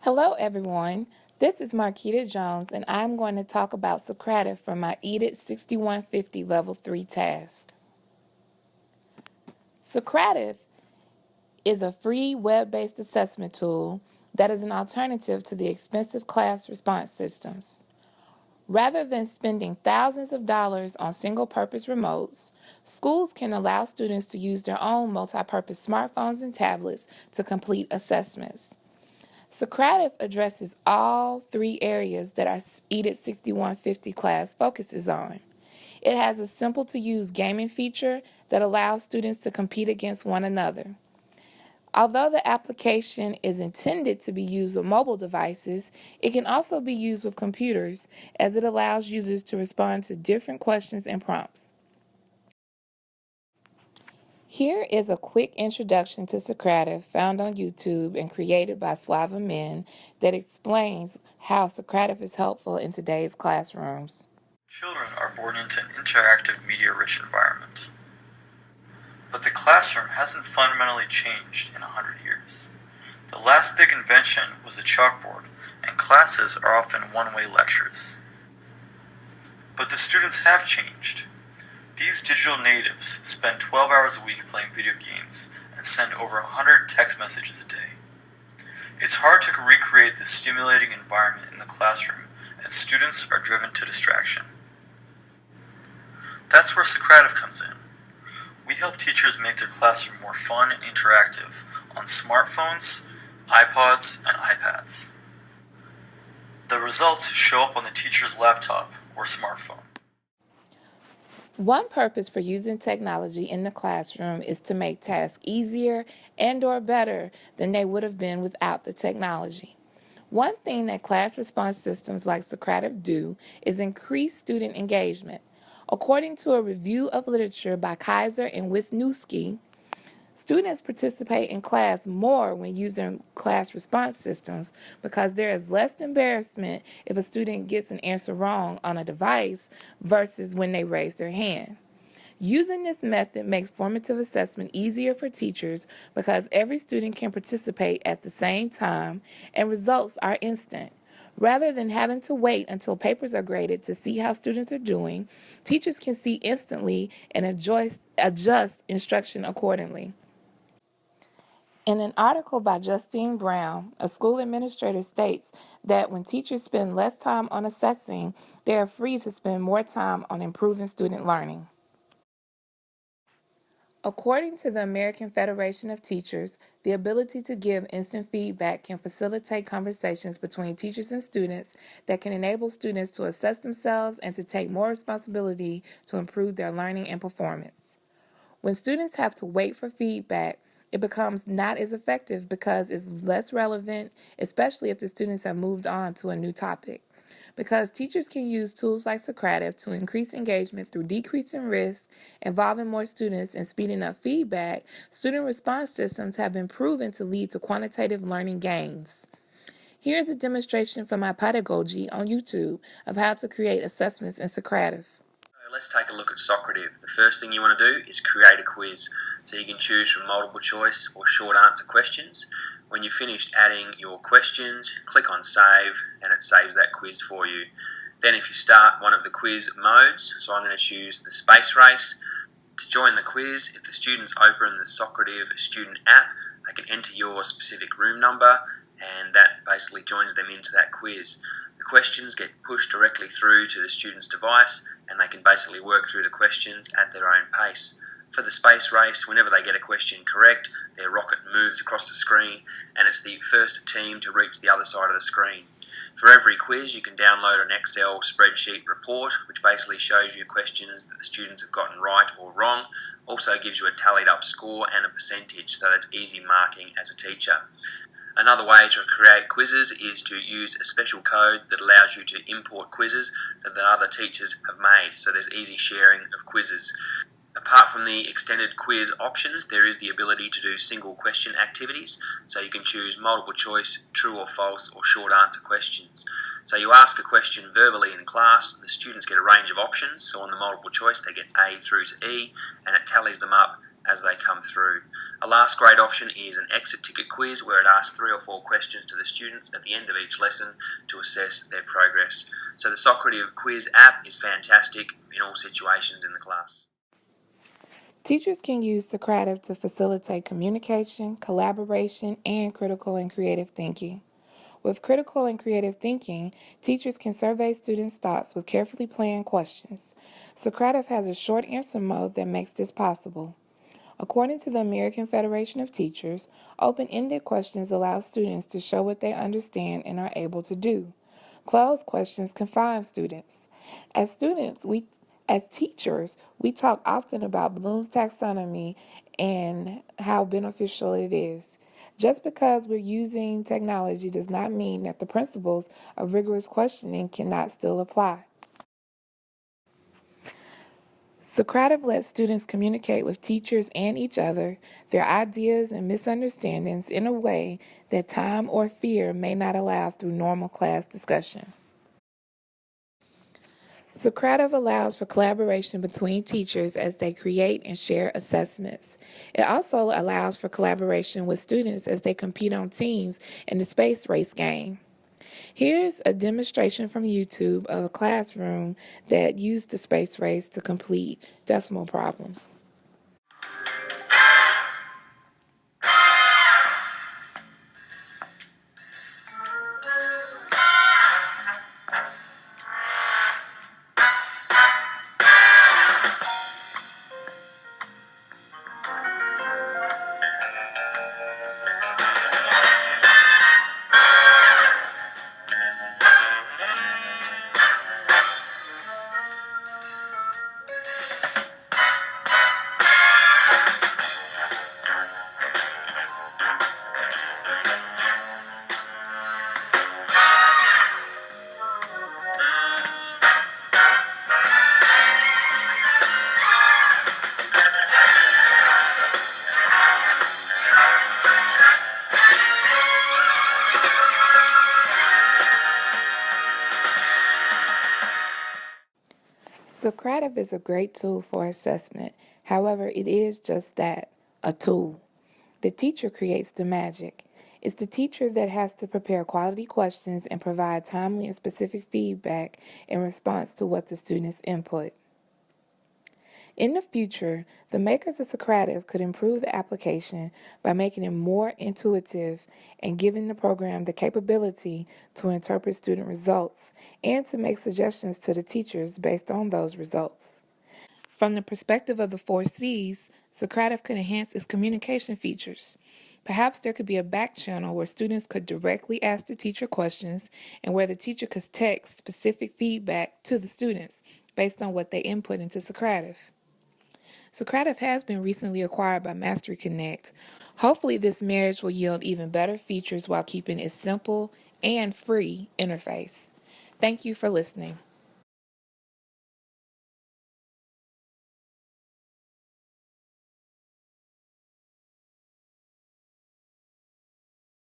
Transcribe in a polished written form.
Hello, everyone. This is Marquita Jones, and I'm going to talk about Socrative for my EDIT 6150 Level 3 task. Socrative is a free web-based assessment tool that is an alternative to the expensive class response systems. Rather than spending thousands of dollars on single-purpose remotes, schools can allow students to use their own multi-purpose smartphones and tablets to complete assessments. Socrative addresses all three areas that our EDIT 6150 class focuses on. It has a simple-to-use gaming feature that allows students to compete against one another. Although the application is intended to be used with mobile devices, it can also be used with computers as it allows users to respond to different questions and prompts. Here is a quick introduction to Socrative found on YouTube and created by Slava Min that explains how Socrative is helpful in today's classrooms. Children are born into an interactive, media-rich environment. But the classroom hasn't fundamentally changed in 100 years. The last big invention was the chalkboard, and classes are often one-way lectures. But the students have changed. These digital natives spend 12 hours a week playing video games and send over 100 text messages a day. It's hard to recreate this stimulating environment in the classroom, and students are driven to distraction. That's where Socrative comes in. We help teachers make their classroom more fun and interactive on smartphones, iPods, and iPads. The results show up on the teacher's laptop or smartphone. One purpose for using technology in the classroom is to make tasks easier and/or better than they would have been without the technology. One thing that class response systems like Socrative do is increase student engagement. According to a review of literature by Kaiser and Wisniewski, students participate in class more when using class response systems because there is less embarrassment if a student gets an answer wrong on a device versus when they raise their hand. Using this method makes formative assessment easier for teachers because every student can participate at the same time and results are instant. Rather than having to wait until papers are graded to see how students are doing, teachers can see instantly and adjust instruction accordingly. In an article by Justine Brown, a school administrator states that when teachers spend less time on assessing, they are free to spend more time on improving student learning. According to the American Federation of Teachers, the ability to give instant feedback can facilitate conversations between teachers and students that can enable students to assess themselves and to take more responsibility to improve their learning and performance. When students have to wait for feedback, it becomes not as effective because it's less relevant, especially if the students have moved on to a new topic. Because teachers can use tools like Socrative to increase engagement through decreasing risk, involving more students, and speeding up feedback, student response systems have been proven to lead to quantitative learning gains. Here's a demonstration from my pedagogy on YouTube of how to create assessments in Socrative. Let's take a look at Socrative. The first thing you want to do is create a quiz. So you can choose from multiple choice or short answer questions. When you've finished adding your questions, click on save and it saves that quiz for you. Then if you start one of the quiz modes, so I'm going to choose the space race. To join the quiz, if the students open the Socrative student app, they can enter your specific room number and that basically joins them into that quiz. The questions get pushed directly through to the student's device and they can basically work through the questions at their own pace. For the space race, whenever they get a question correct, their rocket moves across the screen and it's the first team to reach the other side of the screen. For every quiz, you can download an Excel spreadsheet report, which basically shows you questions that the students have gotten right or wrong. Also gives you a tallied up score and a percentage, so that's easy marking as a teacher. Another way to create quizzes is to use a special code that allows you to import quizzes that other teachers have made, so there's easy sharing of quizzes. Apart from the extended quiz options, there is the ability to do single question activities, so you can choose multiple choice, true or false, or short answer questions. So you ask a question verbally in class, the students get a range of options, so on the multiple choice they get A through to E, and it tallies them up as they come through. A last great option is an exit ticket quiz where it asks 3 or 4 questions to the students at the end of each lesson to assess their progress. So the Socrative quiz app is fantastic in all situations in the class. Teachers can use Socrative to facilitate communication, collaboration, and critical and creative thinking. With critical and creative thinking, teachers can survey students' thoughts with carefully planned questions. Socrative has a short answer mode that makes this possible. According to the American Federation of Teachers, open-ended questions allow students to show what they understand and are able to do. Closed questions confine students. As teachers, we talk often about Bloom's taxonomy and how beneficial it is. Just because we're using technology does not mean that the principles of rigorous questioning cannot still apply. Socrative lets students communicate with teachers and each other, their ideas and misunderstandings in a way that time or fear may not allow through normal class discussion. Socrative allows for collaboration between teachers as they create and share assessments. It also allows for collaboration with students as they compete on teams in the space race game. Here's a demonstration from YouTube of a classroom that used the space race to complete decimal problems. Socrative is a great tool for assessment. However, it is just that, a tool. The teacher creates the magic. It's the teacher that has to prepare quality questions and provide timely and specific feedback in response to what the students input. In the future, the makers of Socrative could improve the application by making it more intuitive and giving the program the capability to interpret student results and to make suggestions to the teachers based on those results. From the perspective of the 4Cs, Socrative could enhance its communication features. Perhaps there could be a back channel where students could directly ask the teacher questions and where the teacher could text specific feedback to the students based on what they input into Socrative. Socrative has been recently acquired by Mastery Connect. Hopefully, this marriage will yield even better features while keeping a simple and free interface. Thank you for listening.